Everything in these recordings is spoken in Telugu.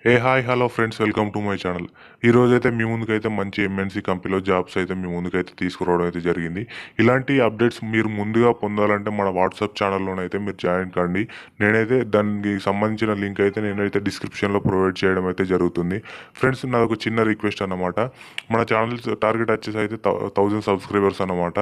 Hi hello friends, welcome to my channel. ఈరోజైతే మీ ముందుకైతే మంచి ఎంఎన్సీ కంపెనీలో జాబ్స్ అయితే మీ ముందుకైతే తీసుకురావడం అయితే జరిగింది. ఇలాంటి అప్డేట్స్ మీరు ముందుగా పొందాలంటే మన వాట్సాప్ ఛానల్లోనైతే మీరు జాయిన్ కండి. నేనైతే దానికి సంబంధించిన లింక్ అయితే నేనైతే డిస్క్రిప్షన్లో ప్రొవైడ్ చేయడం అయితే జరుగుతుంది. ఫ్రెండ్స్, నాది ఒక చిన్న రిక్వెస్ట్ అన్నమాట. మన ఛానల్ టార్గెట్ వచ్చేసి అయితే 1000 సబ్స్క్రైబర్స్ అన్నమాట.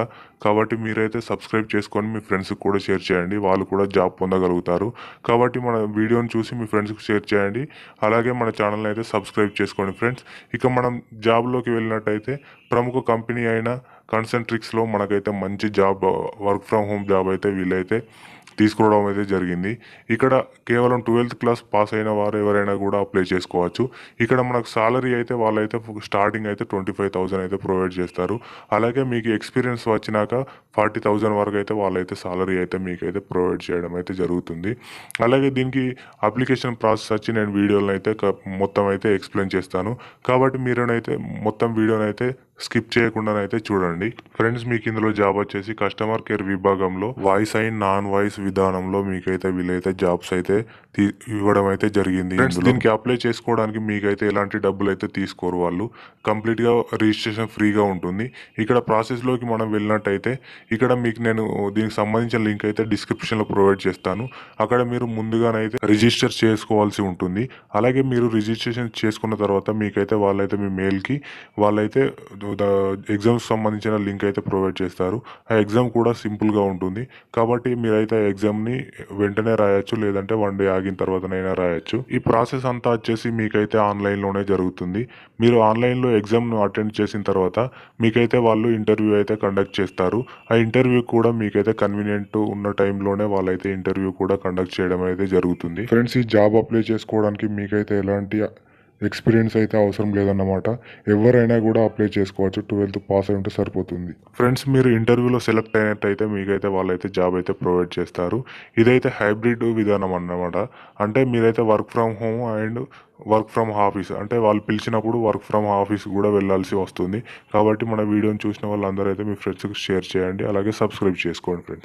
కాబట్టి మీరైతే సబ్స్క్రైబ్ చేసుకొని మీ ఫ్రెండ్స్కి కూడా షేర్ చేయండి, వాళ్ళు కూడా జాబ్ పొందగలుగుతారు. కాబట్టి మన వీడియోని చూసి మీ ఫ్రెండ్స్కి షేర్ చేయండి, అలాగే మన ఛానల్ని అయితే సబ్స్క్రైబ్ చేసుకోండి ఫ్రెండ్స్. ఇక మనం జాబ్లోకి వెళ్ళినట్టయితే ప్రముఖ కంపెనీ అయిన కన్సెంట్రిక్స్లో మనకైతే మంచి job, work from home job అయితే వీళ్ళైతే తీసుకోవడం అయితే జరిగింది. ఇక్కడ కేవలం 12th క్లాస్ పాస్ అయిన వారు ఎవరైనా కూడా అప్లై చేసుకోవచ్చు. ఇక్కడ మనకు సాలరీ అయితే వాళ్ళైతే స్టార్టింగ్ అయితే 25,000 అయితే ప్రొవైడ్ చేస్తారు. అలాగే మీకు ఎక్స్పీరియన్స్ వచ్చినాక 40,000 వరకు అయితే వాళ్ళైతే సాలరీ అయితే మీకైతే ప్రొవైడ్ చేయడం అయితే జరుగుతుంది. అలాగే దీనికి అప్లికేషన్ ప్రాసెస్ వచ్చి నేను వీడియోలను అయితే మొత్తం అయితే ఎక్స్ప్లెయిన్ చేస్తాను. కాబట్టి మీరునైతే మొత్తం వీడియోనైతే స్కిప్ చేయకుండానైతే చూడండి. ఫ్రెండ్స్, మీకు ఇందులో జాబ్ వచ్చేసి కస్టమర్ కేర్ విభాగంలో వాయిస్ అండ్ నాన్ వాయిస్ విధానంలో మీకైతే వీళ్ళైతే జాబ్స్ అయితే ఇవ్వడం అయితే జరిగింది. దీనికి అప్లై చేసుకోవడానికి మీకైతే ఎలాంటి డబ్బులు అయితే తీసుకోరు వాళ్ళు. కంప్లీట్గా రిజిస్ట్రేషన్ ఫ్రీగా ఉంటుంది. ఇక్కడ ప్రాసెస్లోకి మనం వెళ్ళినట్టయితే ఇక్కడ మీకు నేను దీనికి సంబంధించిన లింక్ అయితే డిస్క్రిప్షన్లో ప్రొవైడ్ చేస్తాను. అక్కడ మీరు ముందుగానైతే రిజిస్టర్ చేసుకోవాల్సి ఉంటుంది. అలాగే మీరు రిజిస్ట్రేషన్ చేసుకున్న తర్వాత మీకైతే వాళ్ళైతే మీ మెయిల్కి వాళ్ళైతే ఎగ్జామ్స్ సంబంధించిన లింక్ అయితే ప్రొవైడ్ చేస్తారు. ఆ ఎగ్జామ్ కూడా సింపుల్గా ఉంటుంది. కాబట్టి మీరైతే ఆ ఎగ్జామ్ని వెంటనే రాయొచ్చు, లేదంటే 1 డే ఆగిన తర్వాతనైనా రాయొచ్చు. ఈ ప్రాసెస్ అంతా వచ్చేసి మీకైతే ఆన్లైన్లోనే జరుగుతుంది. మీరు ఆన్లైన్లో ఎగ్జామ్ను అటెండ్ చేసిన తర్వాత మీకైతే వాళ్ళు ఇంటర్వ్యూ అయితే కండక్ట్ చేస్తారు. ఆ ఇంటర్వ్యూ కూడా మీకైతే కన్వీనియంట్ ఉన్న టైంలోనే వాళ్ళైతే ఇంటర్వ్యూ కూడా కండక్ట్ చేయడం అయితే జరుగుతుంది. ఫ్రెండ్స్, ఈ జాబ్ అప్లై చేసుకోవడానికి మీకైతే ఎలాంటి ఎక్స్పీరియన్స్ అయితే అవసరం లేదన్నమాట. ఎవరైనా కూడా అప్లై చేసుకోవచ్చు. 12th పాస్ అయి ఉంటే సరిపోతుంది. ఫ్రెండ్స్, మీరు ఇంటర్వ్యూలో సెలెక్ట్ అయినట్టయితే మీకైతే వాళ్ళైతే జాబ్ అయితే ప్రొవైడ్ చేస్తారు. ఇదైతే హైబ్రిడ్ విధానం అన్నమాట. అంటే మీరైతే work from home and work from office, అంటే వాళ్ళు పిలిచినప్పుడు వర్క్ ఫ్రమ్ ఆఫీస్ కూడా వెళ్ళాల్సి వస్తుంది. కాబట్టి మన వీడియోని చూసిన వాళ్ళందరూ అయితే మీ ఫ్రెండ్స్కి షేర్ చేయండి, అలాగే సబ్స్క్రైబ్ చేసుకోండి ఫ్రెండ్స్.